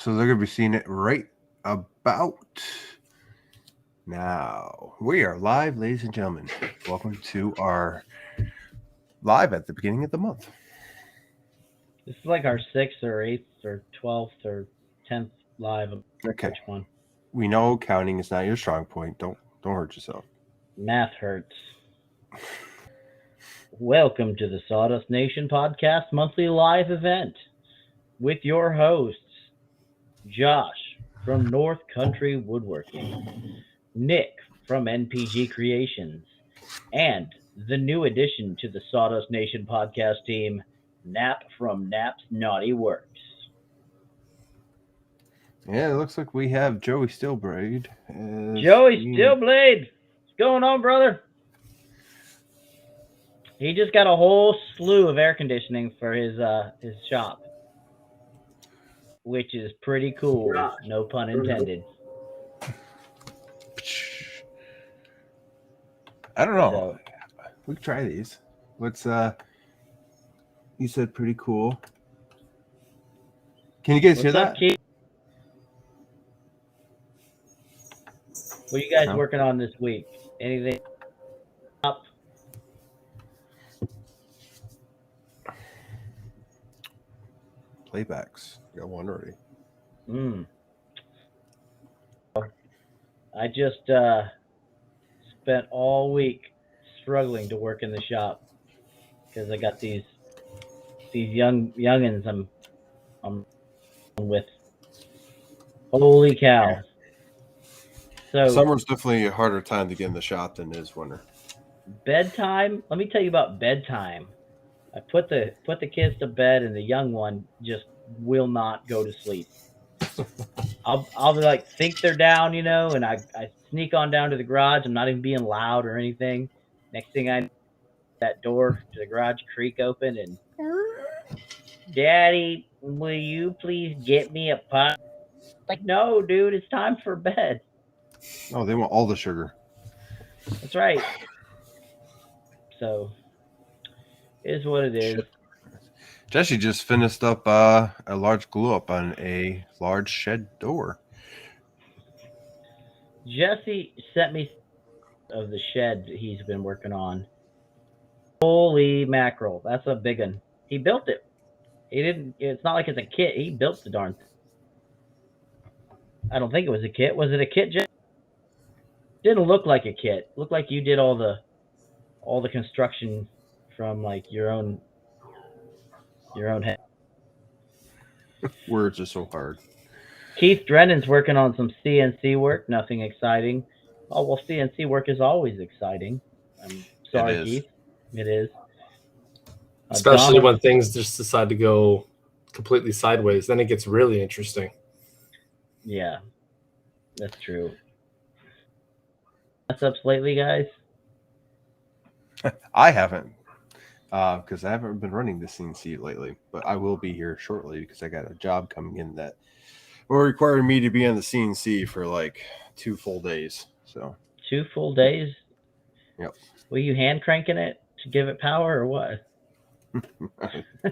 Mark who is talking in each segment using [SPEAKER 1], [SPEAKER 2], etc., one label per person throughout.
[SPEAKER 1] So they're going to be seeing it right about now. We are live, ladies and gentlemen. Welcome to our live at the beginning of the month.
[SPEAKER 2] This is like our 6th or 8th or 12th or 10th live.
[SPEAKER 1] Okay.
[SPEAKER 2] Which one?
[SPEAKER 1] We know counting is not your strong point. Don't hurt yourself.
[SPEAKER 2] Math hurts. Welcome to the Sawdust Nation Podcast monthly live event with your hosts, Josh from North Country Woodworking, Nick from NPG Creations, and the new addition to the Sawdust Nation podcast team, Nap from Nap's Naughty Works.
[SPEAKER 1] Yeah, it looks like we have Joey Stillblade.
[SPEAKER 2] Joey Stillblade! What's going on, brother? He just got a whole slew of air conditioning for his shop, which is pretty cool. No pun intended.
[SPEAKER 1] I don't know. We can try these. What's you said pretty cool. Can you guys hear that?
[SPEAKER 2] Keith? What are you guys working on this week? Anything up?
[SPEAKER 1] Playbacks. Got one already.
[SPEAKER 2] I just spent all week struggling to work in the shop because I got these youngins I'm with. Holy cow!
[SPEAKER 1] So summer's definitely a harder time to get in the shop than it is winter.
[SPEAKER 2] Bedtime. Let me tell you about bedtime. I put the kids to bed, and the young one just will not go to sleep. I'll be like, think they're down, and I sneak on down to the garage. I'm not even being loud or anything. Next thing I know, that door to the garage creak open, and Daddy, will you please get me a pie? Like, no, dude, it's time for bed.
[SPEAKER 1] Oh, they want all the sugar.
[SPEAKER 2] That's right. So, it is what it is.
[SPEAKER 1] Jesse just finished up a large glue up on a large shed door.
[SPEAKER 2] Jesse sent me of the shed that he's been working on. Holy mackerel, that's a big one. He built it. He didn't. It's not like it's a kit. He built the darn thing. I don't think it was a kit. Was it a kit, Jesse? Didn't look like a kit. Looked like you did all the construction from like your own head.
[SPEAKER 1] Words are so hard.
[SPEAKER 2] Keith Drennan's working on some CNC work. Nothing exciting. Oh well, CNC work is always exciting. I'm sorry, Keith. It is.
[SPEAKER 3] Especially when things just decide to go completely sideways, then it gets really interesting.
[SPEAKER 2] Yeah, that's true. What's up lately, guys?
[SPEAKER 1] I haven't, because I haven't been running the CNC lately. But I will be here shortly because I got a job coming in that will require me to be on the CNC for like 2 full days. So
[SPEAKER 2] 2 full days?
[SPEAKER 1] Yep.
[SPEAKER 2] Were you hand cranking it to give it power or what?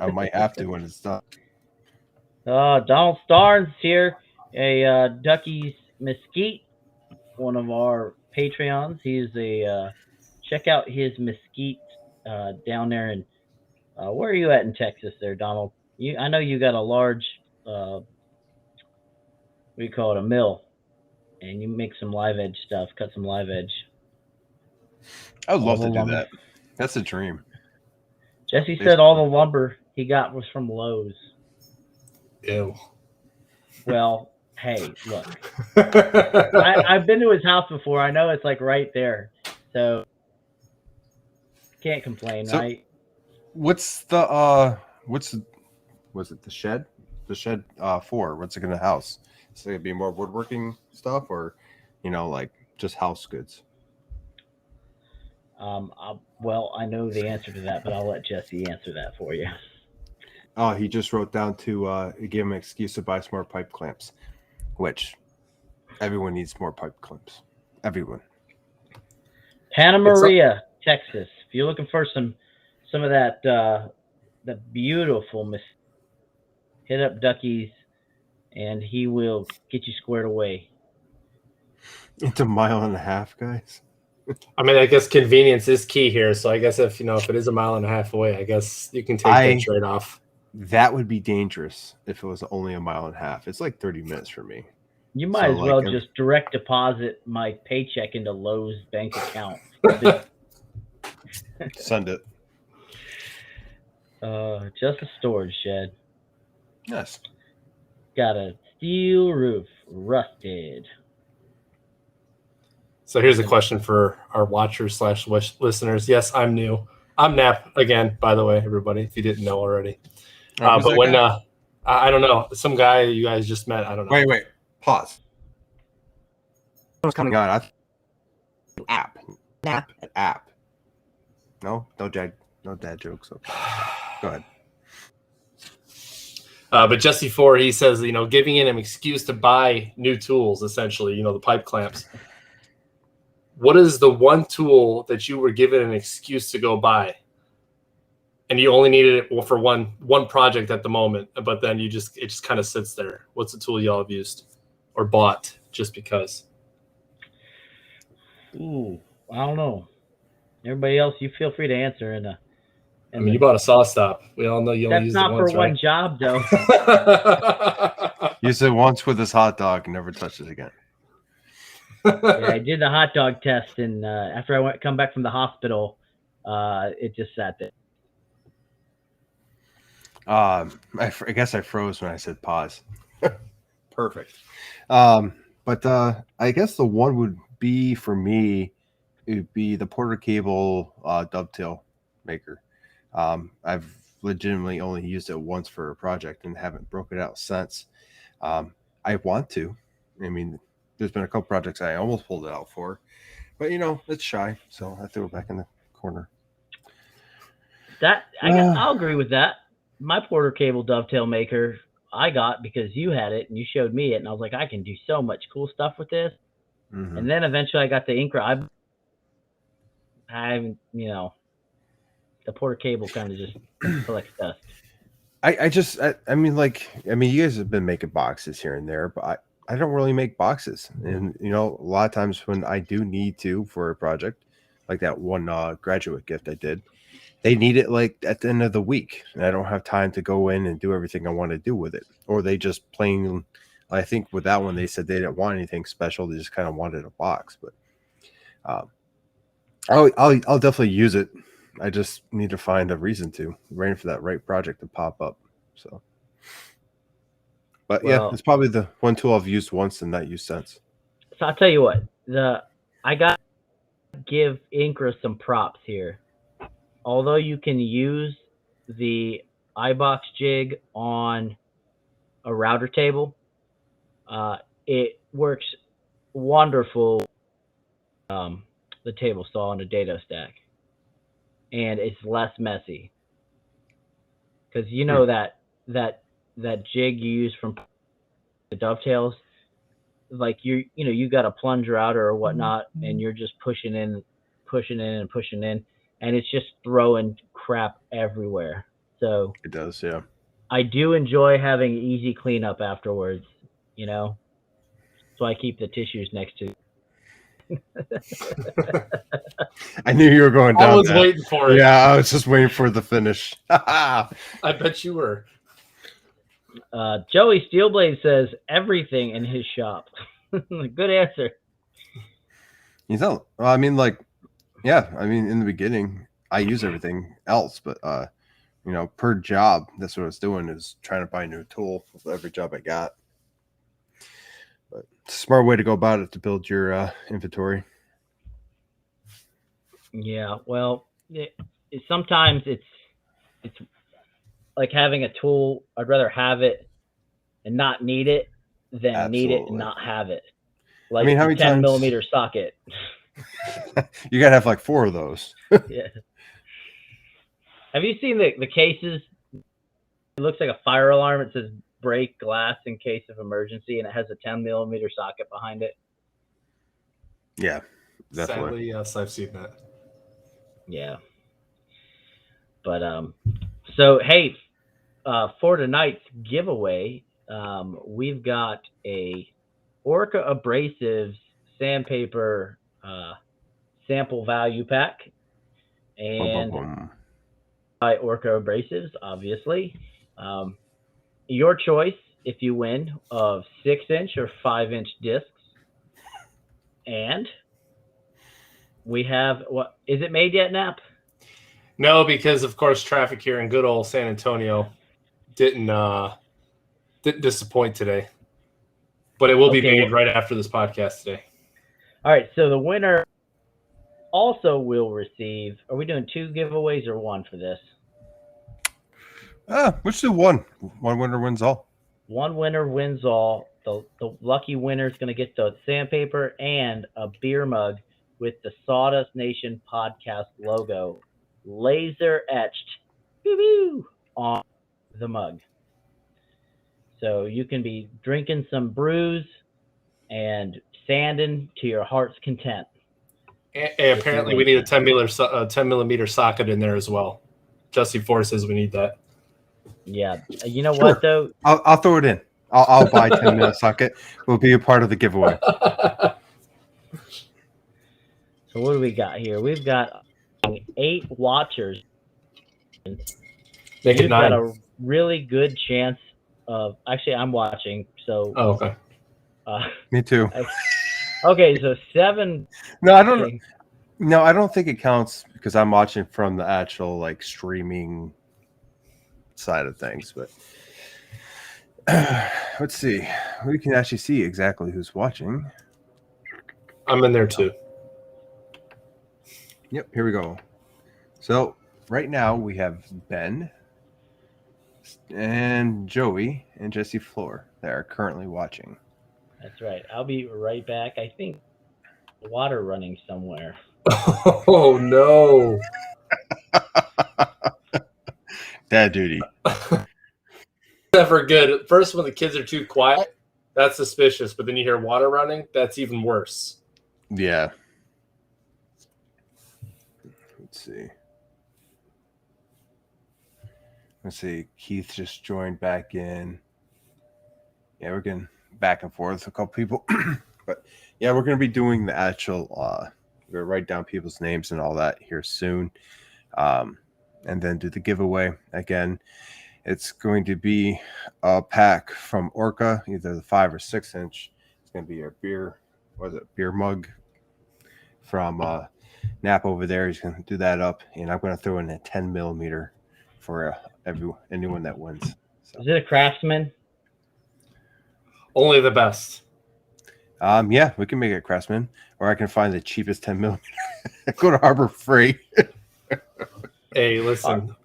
[SPEAKER 1] I might have to when it's done.
[SPEAKER 2] Donald Starnes here, a Ducky's Mesquite, one of our Patreons. He's check out his Mesquite down there in where are you at in Texas there, Donald? I know you got a large what do you call it, a mill, and you make some live edge stuff, cut some live edge.
[SPEAKER 1] I would love to do that. That's a dream.
[SPEAKER 2] Jesse said all the lumber he got was from Lowe's.
[SPEAKER 3] Ew.
[SPEAKER 2] Well, hey, look. I've been to his house before. I know it's like right there. So can't complain, right?
[SPEAKER 1] Was it the shed? The shed for? What's it gonna house? Is it gonna be more woodworking stuff or like just house goods?
[SPEAKER 2] Well, I know the answer to that, but I'll let Jesse answer that for you.
[SPEAKER 1] Oh, he just wrote down to give him an excuse to buy some more pipe clamps, which everyone needs more pipe clamps. Everyone.
[SPEAKER 2] Santa Maria, Texas. If you're looking for some of that the beautiful hit up Ducky's and he will get you squared away.
[SPEAKER 1] It's a mile and a half, guys.
[SPEAKER 3] I mean, I guess convenience is key here. So I guess if it is a mile and a half away, I guess you can take that trade off.
[SPEAKER 1] That would be dangerous if it was only a mile and a half. It's like 30 minutes for me.
[SPEAKER 2] You might as well just direct deposit my paycheck into Lowe's bank account.
[SPEAKER 1] Send it.
[SPEAKER 2] Just a storage shed.
[SPEAKER 1] Yes.
[SPEAKER 2] Got a steel roof, rusted.
[SPEAKER 3] So here's a question for our watchers / listeners. Yes, I'm new. I'm Nap again, by the way, everybody, if you didn't know already. But when I don't know, some guy you guys just met, I don't know.
[SPEAKER 1] Wait, pause. What's coming on? App. No dad jokes. Okay. Go ahead.
[SPEAKER 3] But Jesse Ford, he says, giving in an excuse to buy new tools, essentially, the pipe clamps. What is the one tool that you were given an excuse to go buy, and you only needed it for one project at the moment, but then it just kind of sits there? What's the tool y'all have used or bought just because?
[SPEAKER 2] Ooh, I don't know. Everybody else, you feel free to answer.
[SPEAKER 3] You bought a saw stop. We all know you only use it once,
[SPEAKER 2] That's not for
[SPEAKER 3] right?
[SPEAKER 2] one job, though.
[SPEAKER 1] Use it once with this hot dog and never touch it again.
[SPEAKER 2] Yeah, I did the hot dog test, and after I come back from the hospital, it just sat there.
[SPEAKER 1] I guess I froze when I said pause. Perfect. But I guess the one would be for me, it would be the Porter Cable dovetail maker. I've legitimately only used it once for a project and haven't broken it out since. I want to. I mean, there's been a couple projects I almost pulled it out for, but it's shy, so I threw it back in the corner.
[SPEAKER 2] I'll agree with that. My Porter Cable dovetail maker I got because you had it and you showed me it, and I was like, I can do so much cool stuff with this. Mm-hmm. And then eventually I got the Incra. the Porter Cable kind of just collects dust.
[SPEAKER 1] I mean, you guys have been making boxes here and there, but I don't really make boxes. And, a lot of times when I do need to for a project, like that one graduate gift I did, they need it like at the end of the week. And I don't have time to go in and do everything I want to do with it. Or they just plain, I think with that one, they said they didn't want anything special. They just kind of wanted a box. But I'll definitely use it. I just need to find a reason to, waiting for that right project to pop up. So. But yeah, it's probably the one tool I've used once and not used since.
[SPEAKER 2] So I'll tell you what, I got to give Incra some props here. Although you can use the iBox jig on a router table, it works wonderful. The table saw on a dado stack, and it's less messy because that jig you use from the dovetails, like you got a plunge router or whatnot, and you're just pushing in, and it's just throwing crap everywhere. So
[SPEAKER 1] it does, yeah.
[SPEAKER 2] I do enjoy having easy cleanup afterwards, so I keep the tissues next to.
[SPEAKER 1] I knew you were going down.
[SPEAKER 3] I was waiting for it.
[SPEAKER 1] Yeah, I was just waiting for the finish.
[SPEAKER 3] I bet you were.
[SPEAKER 2] Joey Steelblade says everything in his shop. Good answer.
[SPEAKER 1] In the beginning, I use everything else, but per job, that's what I was doing, is trying to buy a new tool with every job I got. But it's a smart way to go about it to build your inventory.
[SPEAKER 2] Yeah, well, sometimes it's like having a tool. I'd rather have it and not need it than
[SPEAKER 1] Absolutely.
[SPEAKER 2] Need it and not have it. Like,
[SPEAKER 1] how many
[SPEAKER 2] 10
[SPEAKER 1] times...
[SPEAKER 2] millimeter socket.
[SPEAKER 1] You gotta have like 4 of those.
[SPEAKER 2] Yeah. Have you seen the cases? It looks like a fire alarm. It says break glass in case of emergency, and it has a 10 millimeter socket behind it.
[SPEAKER 1] Yeah, definitely.
[SPEAKER 3] Sadly, yes, I've seen that.
[SPEAKER 2] Yeah. But so hey, for tonight's giveaway, we've got a Orca Abrasives sandpaper sample value pack, and
[SPEAKER 1] Boom.
[SPEAKER 2] by Orca Abrasives, obviously. Your choice if you win of 6-inch or 5-inch discs. And we have, what is it made yet, Nap?
[SPEAKER 3] No, because of course traffic here in good old San Antonio didn't disappoint today. But it will be made right after this podcast today.
[SPEAKER 2] All right, so the winner also will receive. Are we doing 2 giveaways or 1 for this?
[SPEAKER 1] Let's do 1. 1 winner wins all.
[SPEAKER 2] 1 winner wins all. The lucky winner is going to get the sandpaper and a beer mug with the Sawdust Nation podcast logo laser etched on the mug. So you can be drinking some brews and sanding to your heart's content.
[SPEAKER 3] And apparently we need a 10 millimeter socket in there as well. Jesse Force says we need that.
[SPEAKER 2] Yeah. You know what, though?
[SPEAKER 1] I'll throw it in. I'll buy 10 mil socket. We'll be a part of the giveaway.
[SPEAKER 2] So what do we got here? We've got 8 watchers.
[SPEAKER 3] Make
[SPEAKER 2] You've
[SPEAKER 3] it 9.
[SPEAKER 2] got a really good chance of. Actually, I'm watching. So.
[SPEAKER 3] Oh, okay.
[SPEAKER 1] Me too.
[SPEAKER 2] Okay, so 7.
[SPEAKER 1] No, I don't. No, I don't think it counts because I'm watching from the actual like streaming side of things. But let's see. We can actually see exactly who's watching.
[SPEAKER 3] I'm in there too.
[SPEAKER 1] Yep, here we go. So right now we have Ben and Joey and Jesse Floor that are currently watching.
[SPEAKER 2] That's right. I'll be right back. I think water running somewhere.
[SPEAKER 3] Oh no.
[SPEAKER 1] Dad duty.
[SPEAKER 3] Never good. First, when the kids are too quiet, that's suspicious. But then you hear water running, that's even worse.
[SPEAKER 1] Yeah. Let's see. Keith just joined back in. Yeah, we're getting back and forth with a couple people. But yeah, we're going to be doing the actual, we're going to write down people's names and all that here soon. And then do the giveaway. Again, it's going to be a pack from Orca, either the 5 or 6 inch. It's going to be a beer mug from Nap over there. He's going to do that up, and I'm going to throw in a 10 millimeter for anyone that wins. So.
[SPEAKER 2] Is it a Craftsman?
[SPEAKER 3] Only the best.
[SPEAKER 1] Yeah, we can make it Craftsman, or I can find the cheapest 10 millimeter. Go to Harbor Freight.
[SPEAKER 3] Hey, listen.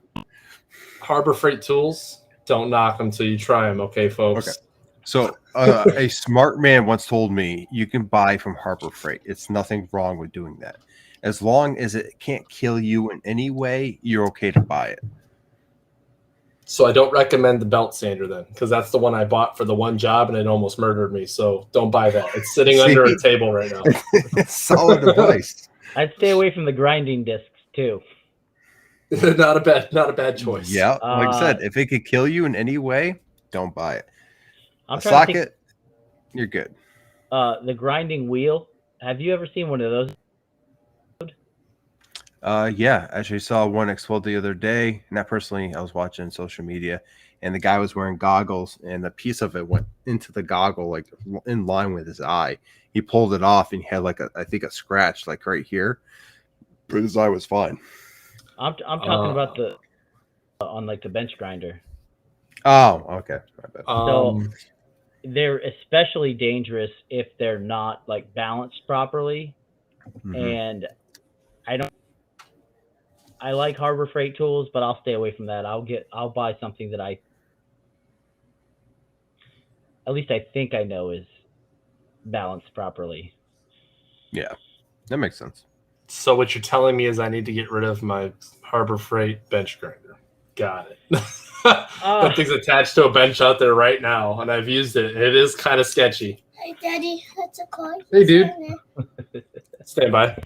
[SPEAKER 3] Harbor Freight tools, don't knock them till you try them, okay, folks?
[SPEAKER 1] Okay. So a smart man once told me you can buy from Harbor Freight. It's nothing wrong with doing that. As long as it can't kill you in any way, you're okay to buy it.
[SPEAKER 3] So I don't recommend the belt sander then, because that's the one I bought for the one job and it almost murdered me. So don't buy that. It's sitting under a table right now.
[SPEAKER 1] Solid advice.
[SPEAKER 2] I'd stay away from the grinding discs too.
[SPEAKER 3] Not a bad choice.
[SPEAKER 1] Yeah, like I said, if it could kill you in any way, don't buy it.
[SPEAKER 2] I'm
[SPEAKER 1] a
[SPEAKER 2] trying to
[SPEAKER 1] socket, you're good.
[SPEAKER 2] The grinding wheel. Have you ever seen one of those?
[SPEAKER 1] Yeah, actually saw one explode the other day. Not personally, I was watching social media, and the guy was wearing goggles, and a piece of it went into the goggle, like in line with his eye. He pulled it off, and he had like I think a scratch, like right here, but his eye was fine.
[SPEAKER 2] I'm talking about the on like the bench grinder.
[SPEAKER 1] Oh, okay.
[SPEAKER 2] So they're especially dangerous if they're not like balanced properly, and I like Harbor Freight tools, but I'll stay away from that. I'll buy something that at least I think I know is balanced properly.
[SPEAKER 1] Yeah, that makes sense.
[SPEAKER 3] So what you're telling me is I need to get rid of my Harbor Freight bench grinder. Got it. That thing's attached to a bench out there right now, and I've used it. It is kind of sketchy.
[SPEAKER 4] Hey, Daddy, that's a call.
[SPEAKER 3] Hey, dude. Stand by.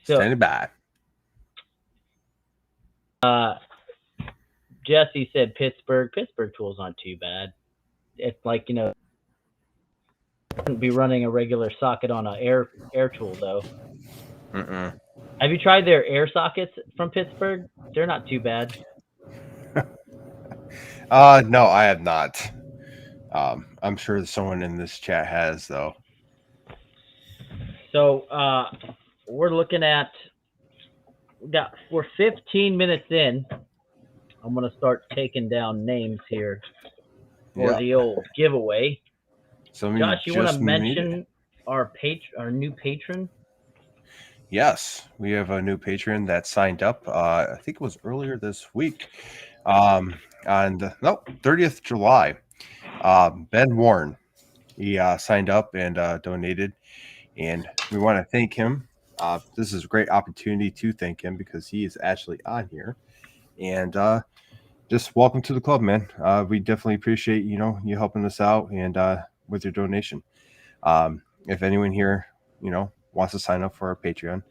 [SPEAKER 2] So,
[SPEAKER 1] Standing by.
[SPEAKER 2] Jesse said Pittsburgh. Pittsburgh tools aren't too bad. it's like wouldn't be running a regular socket on a air tool though.
[SPEAKER 1] Mm-mm.
[SPEAKER 2] Have you tried their air sockets from Pittsburgh? They're not too bad.
[SPEAKER 1] No, I have not. I'm sure someone in this chat has though.
[SPEAKER 2] So we're looking at we're 15 minutes in. I'm gonna start taking down names here for
[SPEAKER 1] Yeah.
[SPEAKER 2] the old giveaway.
[SPEAKER 1] Some
[SPEAKER 2] Josh, you want to
[SPEAKER 1] just made it.
[SPEAKER 2] mention our new patron?
[SPEAKER 1] Yes, we have a new patron that signed up. I think it was earlier this week. On 30th July. Ben Warren. He signed up and donated, and we want to thank him. This is a great opportunity to thank him because he is actually on here. And just welcome to the club, man. We definitely appreciate you helping us out and with your donation. If anyone here wants to sign up for our Patreon,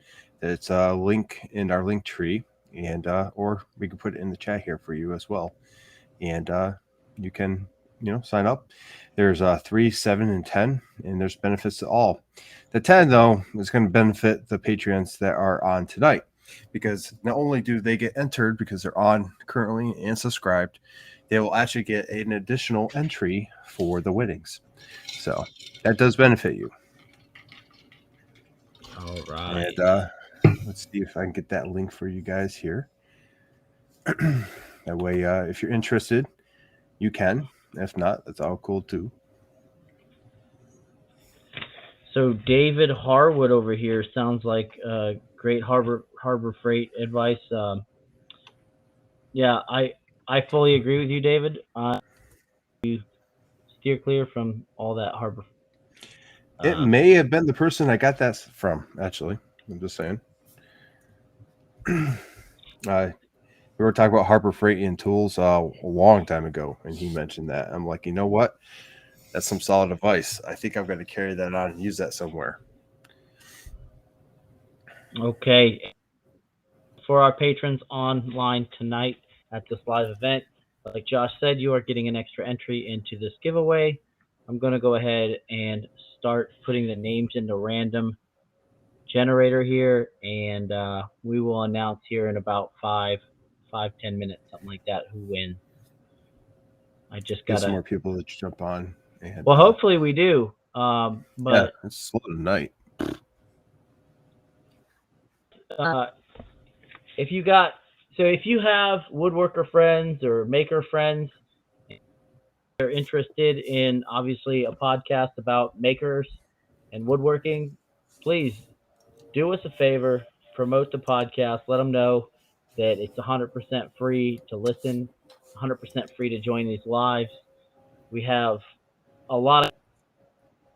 [SPEAKER 1] it's a link in our link tree, and or we can put it in the chat here for you as well. And you can sign up. There's 3, 7, and 10, and there's benefits to all. The 10 though is going to benefit the Patreons that are on tonight, because not only do they get entered because they're on currently and subscribed, they will actually get an additional entry for the winnings. So that does benefit you.
[SPEAKER 2] All right.
[SPEAKER 1] And let's see if I can get that link for you guys here. That way, if you're interested, you can. If not, that's all cool too.
[SPEAKER 2] So David Harwood over here sounds like great Harbor Freight advice. Yeah, I fully agree with you, David. You steer clear from all that Harbor.
[SPEAKER 1] It may have been the person I got that from, actually. I'm just saying. We were talking about Harbor Freight and tools a long time ago, and he mentioned that. I'm like, you know what? That's some solid advice. I think I'm going to carry that on and use that somewhere.
[SPEAKER 2] Okay. For our patrons online tonight at this live event, like Josh said, you are getting an extra entry into this giveaway. I'm going to go ahead and start putting the names into random generator here, and we will announce here in about 5-10 minutes, something like that, who wins. I just got
[SPEAKER 1] some more people to jump on. And,
[SPEAKER 2] well, hopefully we do. But
[SPEAKER 1] yeah, it's slow tonight.
[SPEAKER 2] If you have woodworker friends or maker friends, they're interested in obviously a podcast about makers and woodworking, please do us a favor, promote the podcast, let them know that it's 100% free to listen, 100% free to join these lives. We have a lot of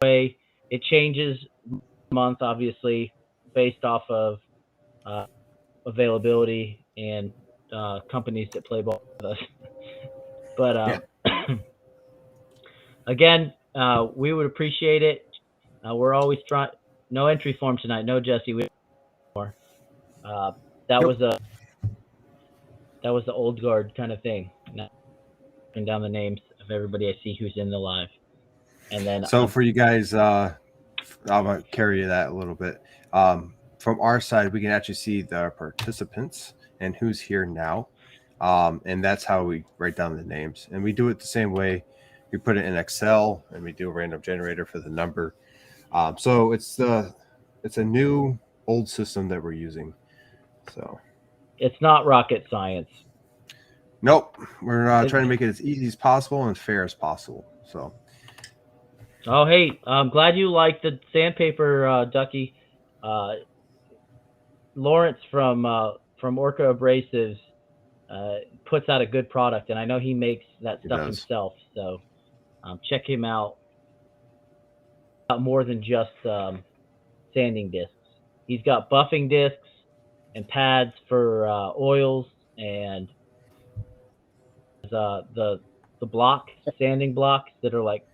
[SPEAKER 2] way. It changes month, obviously, based off of availability and companies that play ball with us. But again, we would appreciate it. We're always trying. No entry form tonight. No, Jesse. That was the old guard kind of thing. Putting down the names of everybody I see who's in the live, and then
[SPEAKER 1] so for you guys, I'm gonna carry that a little bit. From our side, we can actually see the participants and who's here now, and that's how we write down the names. And we do it the same way. We put it in Excel, and we do a random generator for the number. So it's a new old system that we're using. So
[SPEAKER 2] it's not rocket science.
[SPEAKER 1] Nope, we're trying to make it as easy as possible and fair as possible. So.
[SPEAKER 2] Oh, hey, I'm glad you like the sandpaper, Ducky. Lawrence from Orca Abrasives puts out a good product, and I know he makes that stuff himself. So check him out. More than just sanding discs. He's got buffing discs and pads for oils and the sanding blocks that are like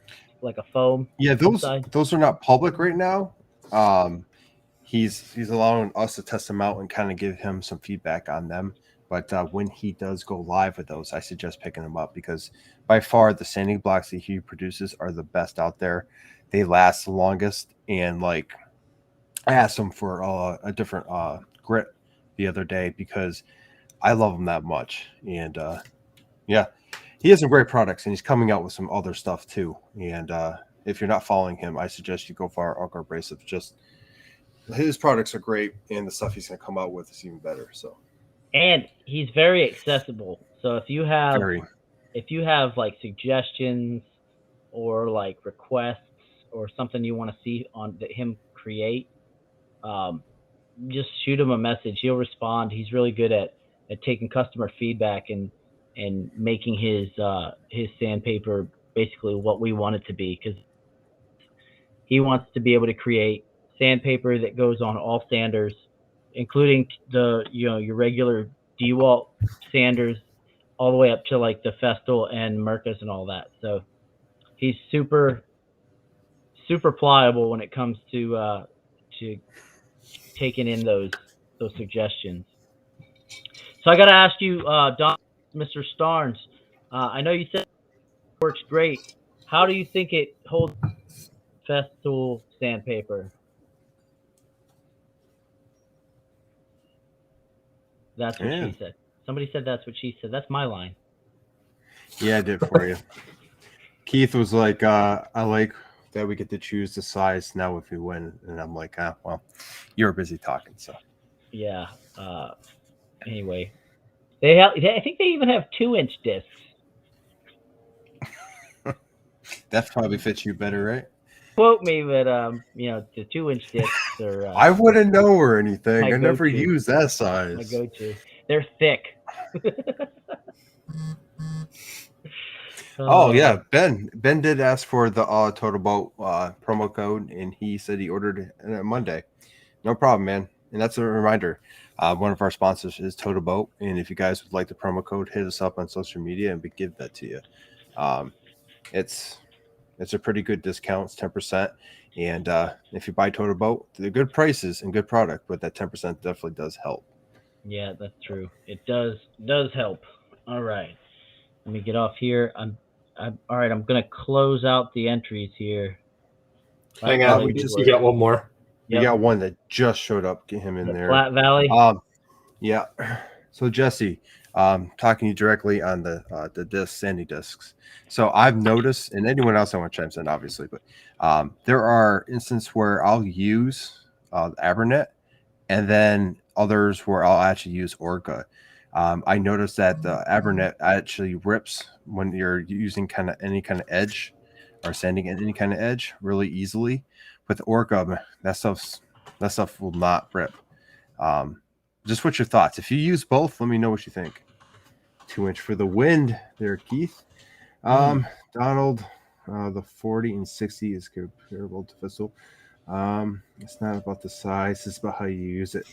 [SPEAKER 2] a foam.
[SPEAKER 1] Yeah, those are not public right now. He's allowing us to test them out and kind of give him some feedback on them. But when he does go live with those, I suggest picking them up because by far the sanding blocks that he produces are the best out there. They last the longest. And like I asked him for a different grit the other day because I love him that much. And yeah, he has some great products and he's coming out with some other stuff too. And if you're not following him, I suggest you go for our Elgar Abrasives. Just his products are great and the stuff he's going to come out with is even better. So.
[SPEAKER 2] And he's very accessible. So if you have
[SPEAKER 1] Very.
[SPEAKER 2] like suggestions or like requests or something you want to see on him create, just shoot him a message. He'll respond. He's really good at taking customer feedback and making his sandpaper basically what we want it to be, because he wants to be able to create sandpaper that goes on all sanders, including your regular DeWalt sanders, all the way up to like the Festool and Mirkas and all that. So he's super pliable when it comes to taking in those suggestions. So I got to ask you, Don, Mr. Starnes, I know you said it works great. How do you think it holds Festool sandpaper? That's what she said. Somebody said that's what she said. That's my line.
[SPEAKER 1] Yeah, I did for you. Keith was like, I like that we get to choose the size now if we win. And I'm like, well, you're busy talking. So,
[SPEAKER 2] yeah. Anyway, I think they even have 2-inch discs.
[SPEAKER 1] That probably fits you better, right?
[SPEAKER 2] Quote me, but the 2-inch discs are.
[SPEAKER 1] I wouldn't know or anything. I never
[SPEAKER 2] go-to.
[SPEAKER 1] use that size.
[SPEAKER 2] My go-to. They're thick.
[SPEAKER 1] Oh yeah, Ben did ask for the Total Boat promo code, and he said he ordered it Monday. No problem, man. And that's a reminder. One of our sponsors is Total Boat, and if you guys would like the promo code, hit us up on social media, and we give that to you. It's a pretty good discount. It's 10%, and if you buy Total Boat, they're good prices and good product, but that 10% definitely does help.
[SPEAKER 2] Yeah, that's true. It does help. All right, let me get off here. All right. I'm gonna close out the entries here.
[SPEAKER 3] Hang on, you got one more.
[SPEAKER 1] You got one that just showed up. Get him in there.
[SPEAKER 2] Flat Valley.
[SPEAKER 1] Yeah. So Jesse, talking to you directly on the sanding discs. So I've noticed, and anyone else I want to chime in, obviously, but there are instances where I'll use Abernet, and then others where I'll actually use Orca. I noticed that the Abernet actually rips when you're using any kind of edge or sanding at any kind of edge really easily. With Orca, that stuff will not rip. Just what's your thoughts? If you use both, let me know what you think. 2-inch for the wind there, Keith. Donald, the 40 and 60 is comparable to Festool. It's not about the size, it's about how you use it.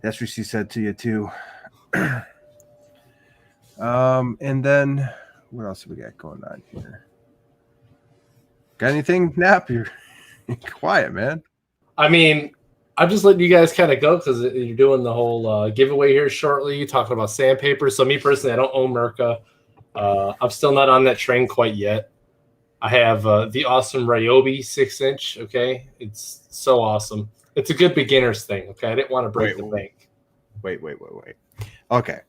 [SPEAKER 1] That's what she said to you too. And then what else have we got going on here? Got anything, Nap? You're quiet, man.
[SPEAKER 3] I mean, I'm just letting you guys kind of go because you're doing the whole giveaway here shortly, talking about sandpaper. So me personally, I don't own Mirka. I'm still not on that train quite yet. I have the awesome Ryobi 6-inch. Okay, it's so awesome. It's a good beginner's thing. Okay, I didn't want to break the bank.
[SPEAKER 1] Wait. Okay,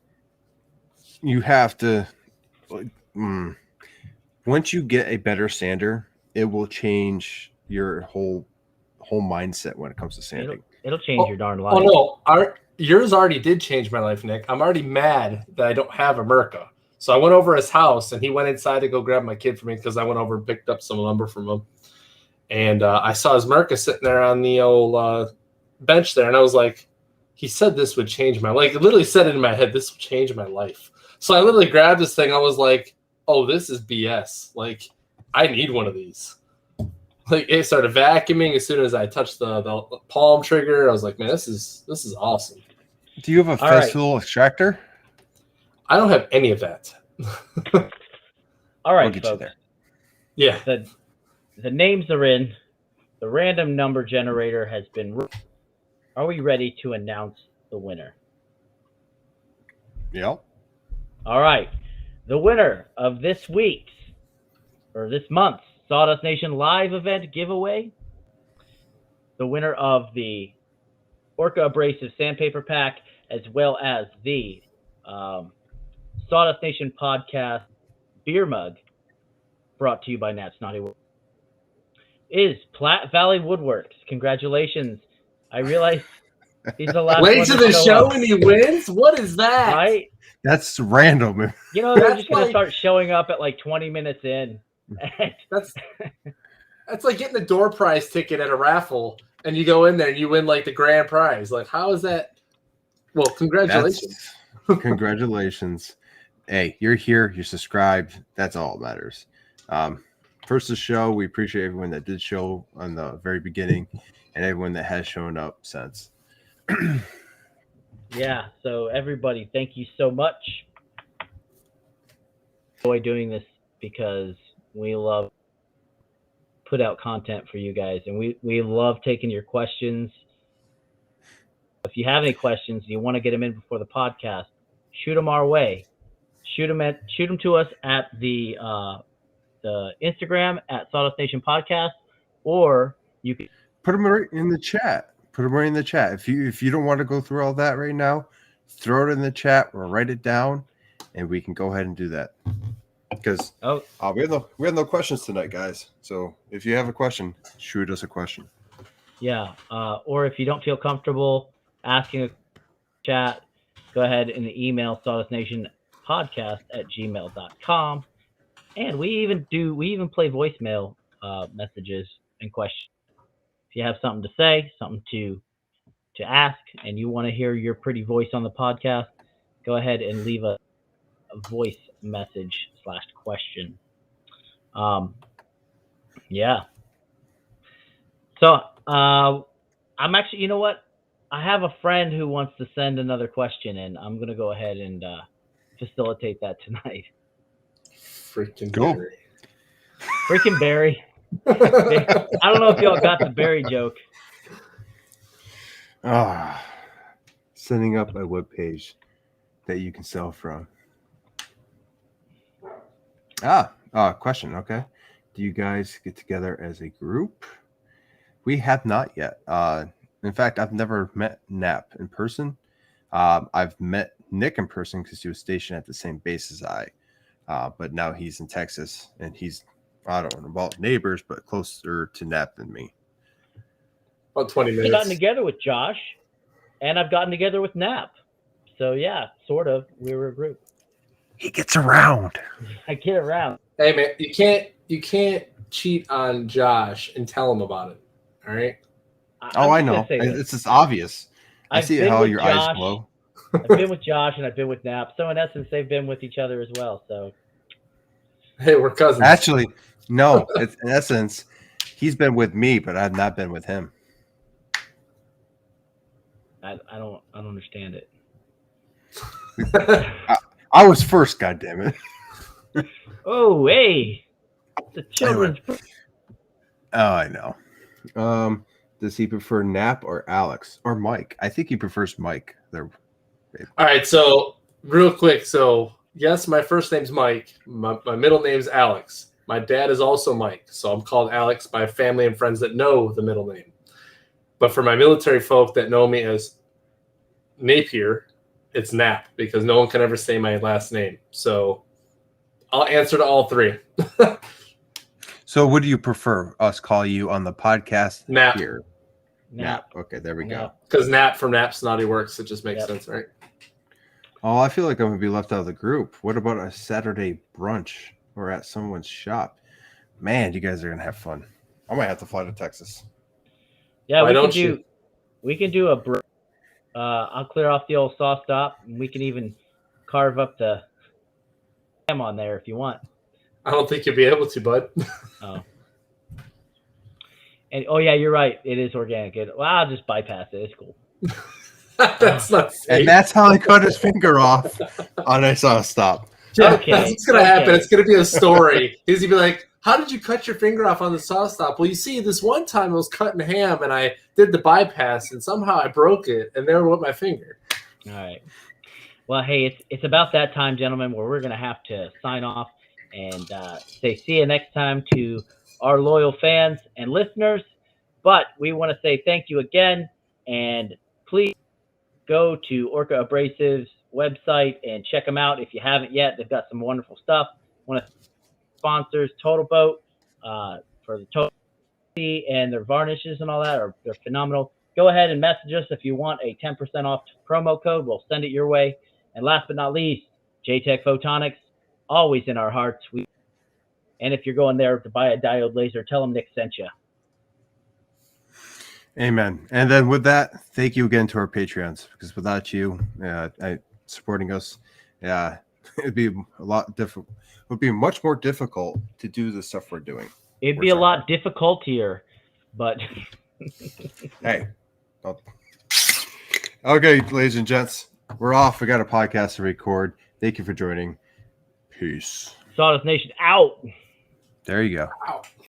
[SPEAKER 1] you have to. Once you get a better sander, it will change your whole mindset when it comes to sanding.
[SPEAKER 2] It'll change your darn life.
[SPEAKER 3] Oh no, yours already did change my life, Nick. I'm already mad that I don't have a Mirka. So I went over his house, and he went inside to go grab my kid for me because I went over and picked up some lumber from him. And I saw his Mirka sitting there on the old bench there, and I was like, he said this would change my life. Like, literally said it in my head, this will change my life. So I literally grabbed this thing. I was like, oh, this is BS. Like, I need one of these. Like, it started vacuuming as soon as I touched the palm trigger. I was like, man, this is awesome.
[SPEAKER 1] Do you have a Festool extractor?
[SPEAKER 3] I don't have any of that.
[SPEAKER 2] All right,
[SPEAKER 1] we'll get
[SPEAKER 2] folks.
[SPEAKER 1] you there.
[SPEAKER 3] Yeah.
[SPEAKER 2] The names are in. The random number generator has been. Are we ready to announce the winner?
[SPEAKER 1] Yep.
[SPEAKER 2] All right. The winner of this month's Sawdust Nation live event giveaway, the winner of the Orca Abrasive Sandpaper Pack, as well as the Sawdust Nation podcast beer mug, brought to you by Nat Snotty World, is Platte Valley Woodworks. Congratulations. I realize he's the last
[SPEAKER 3] Late
[SPEAKER 2] one
[SPEAKER 3] to the show
[SPEAKER 2] up.
[SPEAKER 3] and he wins? What is that?
[SPEAKER 2] Right?
[SPEAKER 1] That's random.
[SPEAKER 2] You know, they're
[SPEAKER 3] That's
[SPEAKER 2] just going to
[SPEAKER 3] like-
[SPEAKER 2] start showing up at like 20 minutes in.
[SPEAKER 3] That's like getting a door prize ticket at a raffle and you go in there and you win like the grand prize. Like, how is that? Well, congratulations.
[SPEAKER 1] Congratulations. Hey, you're here. You're subscribed. That's all that matters. First the show, we appreciate everyone that did show on the very beginning and everyone that has shown up since.
[SPEAKER 2] Yeah, so everybody, thank you so much. Enjoy doing this because we love put out content for you guys, and we love taking your questions. If you have any questions and you want to get them in before the podcast, shoot them our way. Shoot them to us at the Instagram at Sawdust Nation Podcast, or you can
[SPEAKER 1] Put them right in the chat. Put them right in the chat. If you don't want to go through all that right now, throw it in the chat or write it down, and we can go ahead and do that. Because we have no questions tonight, guys. So if you have a question, shoot us a question.
[SPEAKER 2] Yeah, or if you don't feel comfortable asking a chat, go ahead and email sawdustnationpodcast@gmail.com. And we even play voicemail messages and questions. If you have something to say, something to ask, and you want to hear your pretty voice on the podcast, go ahead and leave a voice message /question. Yeah. So I'm actually, you know what? I have a friend who wants to send another question, and I'm going to go ahead and facilitate that tonight.
[SPEAKER 3] Freaking
[SPEAKER 1] Cool.
[SPEAKER 3] Barry.
[SPEAKER 2] Freaking Barry. I don't know if y'all got the Barry joke.
[SPEAKER 1] Setting up a webpage that you can sell from. Question. Okay. Do you guys get together as a group? We have not yet. In fact, I've never met Nap in person. I've met Nick in person because he was stationed at the same base as I. But now he's in Texas, and he's, I don't know about neighbors, but closer to Nap than me.
[SPEAKER 3] About 20
[SPEAKER 2] I've
[SPEAKER 3] minutes.
[SPEAKER 2] gotten together with Josh, and I've gotten together with Nap. So yeah, sort of. We were a group.
[SPEAKER 1] He gets around.
[SPEAKER 2] I get around.
[SPEAKER 3] Hey man, you can't cheat on Josh and tell him about it. All right.
[SPEAKER 1] I know. It's just obvious. I see
[SPEAKER 2] been
[SPEAKER 1] how
[SPEAKER 2] with
[SPEAKER 1] your
[SPEAKER 2] Josh.
[SPEAKER 1] eyes glow.
[SPEAKER 2] I've been with Josh and I've been with Nap. So in essence, they've been with each other as well. So
[SPEAKER 3] Hey, we're cousins.
[SPEAKER 1] Actually, no. It's, in essence, he's been with me, but I've not been with him.
[SPEAKER 2] I don't understand it.
[SPEAKER 1] I was first, goddammit.
[SPEAKER 2] Oh, hey, the children's.
[SPEAKER 1] Oh, I know. Does he prefer Nap or Alex or Mike? I think he prefers Mike.
[SPEAKER 3] All right, so real quick. So yes, my first name's Mike. My middle name's Alex. My dad is also Mike, so I'm called Alex by family and friends that know the middle name. But for my military folk that know me as Napier, it's Nap because no one can ever say my last name. So I'll answer to all three.
[SPEAKER 1] So what do you prefer us call you on the podcast?
[SPEAKER 3] Nap.
[SPEAKER 1] Here.
[SPEAKER 2] Nap.
[SPEAKER 1] Okay, there we go.
[SPEAKER 2] Nap.
[SPEAKER 3] Because Nap from Nap Snotty Works, it just makes
[SPEAKER 2] Yep.
[SPEAKER 3] sense, right?
[SPEAKER 1] Oh, I feel like I'm going to be left out of the group. What about a Saturday brunch or at someone's shop? Man, you guys are going to have fun. I might have to fly to Texas.
[SPEAKER 2] Yeah,
[SPEAKER 3] Why
[SPEAKER 2] we can
[SPEAKER 3] don't
[SPEAKER 2] do.
[SPEAKER 3] you?
[SPEAKER 2] We can do a. I'll clear off the old saw stop, and we can even carve up the ham on there if you want.
[SPEAKER 3] I don't think you'll be able to, bud.
[SPEAKER 2] Oh. And oh yeah, you're right. It is organic. Well, I'll just bypass it. It's cool.
[SPEAKER 3] That's not safe.
[SPEAKER 1] And that's how I cut his finger off on I saw a stop.
[SPEAKER 3] Yeah,
[SPEAKER 2] Okay,
[SPEAKER 3] that's what's gonna happen.
[SPEAKER 2] okay.
[SPEAKER 3] It's gonna be a story. He's gonna be like, "How did you cut your finger off on the saw stop?" Well, you see, this one time I was cutting ham and I did the bypass, and somehow I broke it, and there went my finger.
[SPEAKER 2] All right. Well, hey, it's about that time, gentlemen, where we're gonna have to sign off and say see you next time to our loyal fans and listeners. But we want to say thank you again, and please go to Orca Abrasive's website and check them out if you haven't yet. They've got some wonderful stuff. One of the sponsors, Total Boat, for the Total and their varnishes and all that they're phenomenal. Go ahead and message us if you want a 10% off promo code. We'll send it your way. And last but not least, JTech Photonics, always in our hearts. And if you're going there to buy a diode laser, tell them Nick sent you.
[SPEAKER 1] Amen. And then with that, thank you again to our Patreons, because without you supporting us, it'd be a lot difficult. It would be much more difficult to do the stuff we're doing.
[SPEAKER 2] It'd be a lot difficultier, but
[SPEAKER 1] hey. Okay, ladies and gents, we're off. We got a podcast to record. Thank you for joining. Peace.
[SPEAKER 2] Sawdust Nation out.
[SPEAKER 1] There you go.
[SPEAKER 3] Wow.